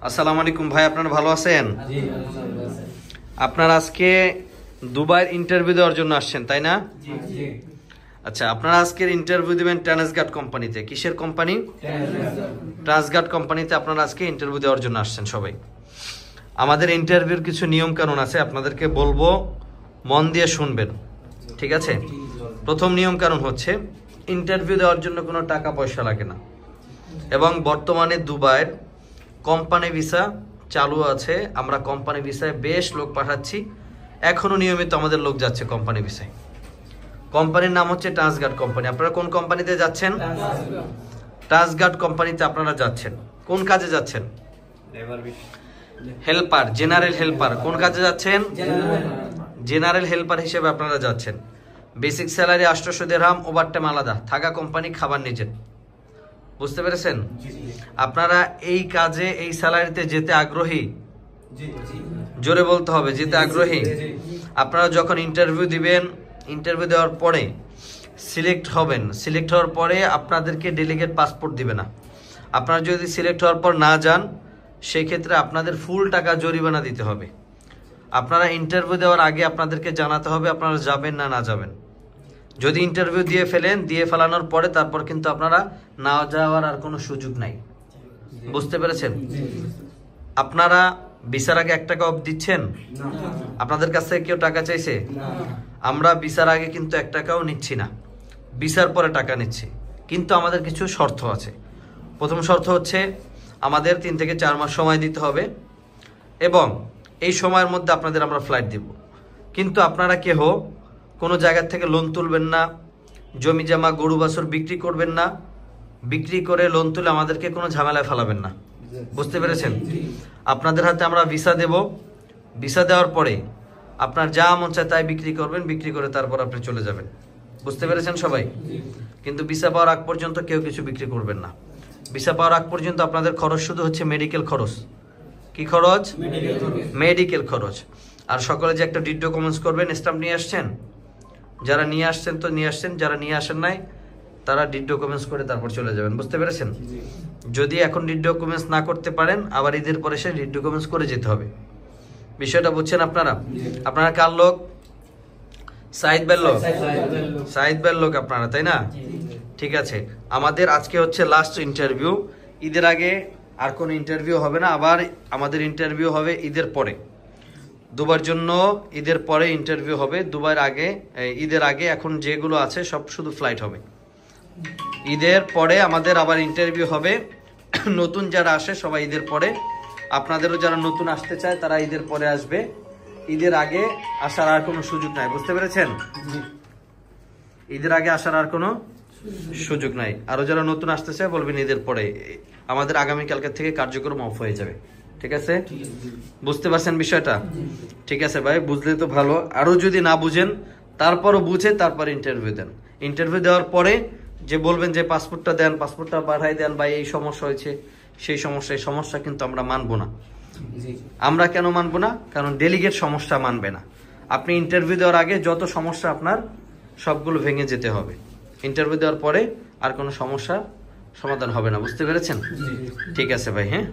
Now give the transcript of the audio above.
আসসালামু আলাইকুম ভাই, আপনারা ভালো আছেন? আপনারা আজকে দুবাইয়ের ইন্টারভিউ দেওয়ার জন্য আসছেন, তাই না? আচ্ছা, আপনারা আজকের ইন্টারভিউ দিবেন ট্রান্সগার্ড কোম্পানিতে। কিসের কোম্পানি? ট্রান্সগার্ড কোম্পানিতে আপনারা আজকে ইন্টারভিউ দেওয়ার জন্য আসছেন সবাই। আমাদের ইন্টারভিউর কিছু নিয়ম কানুন আছে, আপনাদেরকে বলবো, মন দিয়ে শুনবেন, ঠিক আছে? প্রথম নিয়ম কানুন হচ্ছে, ইন্টারভিউ দেওয়ার জন্য কোনো টাকা পয়সা লাগে না, এবং বর্তমানে দুবাইয়ের কোম্পানি ভিসা চালু আছে। আমরা কোম্পানি ভিসায় বেশ লোক পাঠাচ্ছি, এখনো নিয়মিত আমাদের লোক যাচ্ছে কোম্পানি ভিসায়। কোম্পানির নাম হচ্ছে ট্রান্সগার্ড কোম্পানি। আপনারা কোন কোম্পানিতে যাচ্ছেন? ট্রান্সগার্ড কোম্পানিতে আপনারা যাচ্ছেন। কোন কাজে যাচ্ছেন? Helper, general helper. কোন কাজে যাচ্ছেন? জেনারেল হেল্পার হিসেবে আপনারা যাচ্ছেন। বেসিক স্যালারি 800 দিরহাম, ওভারটাইম আলাদা, থাকা কোম্পানি, খাবার নিজের। বুঝতে পেরেছেন? আপনারা এই কাজে এই স্যালারিতে যেতে আগ্রহী? জোরে বলতে হবে, যেতে আগ্রহী? আপনারা যখন ইন্টারভিউ দিবেন, ইন্টারভিউ দেওয়ার পরে সিলেক্ট হবেন, সিলেক্ট হওয়ার পরে আপনাদেরকে ডেলিগেট পাসপোর্ট দিবে না। আপনারা যদি সিলেক্ট হওয়ার পর না যান, সেই ক্ষেত্রে আপনাদের ফুল টাকা জরিমানা দিতে হবে। আপনারা ইন্টারভিউ দেওয়ার আগে আপনাদেরকে জানাতে হবে আপনারা যাবেন না না যাবেন। যদি ইন্টারভিউ দিয়ে ফেলেন, দিয়ে ফেলানোর পরে তারপর কিন্তু আপনারা না যাওয়ার আর কোনো সুযোগ নাই। বুঝতে পেরেছেন? আপনারা ভিসার আগে 1 টাকাও দিচ্ছেন? আপনাদের কাছ থেকে কেউ টাকা চাইছে? আমরা ভিসার আগে কিন্তু 1 টাকাও নিচ্ছি না, ভিসার পরে টাকা নিচ্ছি। কিন্তু আমাদের কিছু শর্ত আছে। প্রথম শর্ত হচ্ছে, আমাদের 3 থেকে 4 মাস সময় দিতে হবে, এবং এই সময়ের মধ্যে আপনাদের আমরা ফ্লাইট দিব। কিন্তু আপনারা কেহ কোনো জায়গা থেকে লোন তুলবেন না, জমি জমা গরু বাছুর বিক্রি করবেন না, বিক্রি করে লোন তুলে আমাদেরকে কোনো ঝামেলায় ফেলাবেন না। বুঝতে পেরেছেন? আপনাদের হাতে আমরা ভিসা দেব, ভিসা দেওয়ার পরে আপনার যা মন চায় তাই বিক্রি করবেন, বিক্রি করে তারপর আপনি চলে যাবেন। বুঝতে পেরেছেন সবাই? কিন্তু ভিসা পাওয়ার আগ পর্যন্ত কেউ কিছু বিক্রি করবেন না। ভিসা পাওয়ার আগ পর্যন্ত আপনাদের খরচ শুধু হচ্ছে মেডিকেল খরচ। কি খরচ? মেডিকেল খরচ। আর সকলে যে একটা ডিড ডকুমেন্টস করবেন, স্ট্যাম্প নিয়ে আসছেন? যারা নিয়ে আসছেন তো নিয়ে আসছেন, যারা নিয়ে আসেন নাই তারা ডিড ডকুমেন্টস করে তারপর চলে যাবেন। বুঝতে পেরেছেন? যদি এখন ডিড ডকুমেন্টস না করতে পারেন, আবার ঈদের পরে সে ডিড ডকুমেন্টস করে যেতে হবে। বিষয়টা বুঝছেন আপনারা? আপনারা কার লোক? সাইদ ভাইয়ের লোক? সাইদ ভাইয়ের লোক আপনারা, তাই না? ঠিক আছে, আমাদের আজকে হচ্ছে লাস্ট ইন্টারভিউ। ঈদের আগে আর কোনো ইন্টারভিউ হবে না, আবার আমাদের ইন্টারভিউ হবে ঈদের পরে। দুবার জন্য ঈদের পরে ইন্টারভিউ হবে, দুবার আগে, ঈদের আগে এখন যেগুলো আছে সব শুধু ফ্লাইট হবে। ঈদের পরে আমাদের আবার ইন্টারভিউ হবে। নতুন যারা আসে সবাই ঈদের পরে, আপনাদেরও যারা নতুন আসতে চায় তারা ঈদের পরে আসবে। ঈদের আগে আসার আর কোনো সুযোগ নাই। বুঝতে পেরেছেন? ঈদের আগে আসার আর কোনো সুযোগ নাই। আরো যারা নতুন আসতে চায় বলবেন ঈদের পরে। আমাদের আগামীকালকে থেকে কার্যক্রম অফ হয়ে যাবে। ঠিক আছে? বুঝতে পারছেন বিষয়টা? ঠিক আছে ভাই, বুঝলে তো ভালো। আরো যদি না বুঝেন, তারপরও বুঝে তারপর ইন্টারভিউ দেন। ইন্টারভিউ দেওয়ার পরে যে বলবেন যে পাসপোর্টটা দেন, পাসপোর্টটা পাঠাই দেন, বা এই সমস্যা হয়েছে, সেই সমস্যা কিন্তু আমরা মানবো না। আমরা কেন মানবো না? কারণ ডেলিগেট সমস্যা মানবে না। আপনি ইন্টারভিউ দেওয়ার আগে যত সমস্যা আপনার সবগুলো ভেঙে যেতে হবে। ইন্টারভিউ দেওয়ার পরে আর কোনো সমস্যা সমাধান হবে না। বুঝতে পেরেছেন? ঠিক আছে ভাই, হ্যাঁ।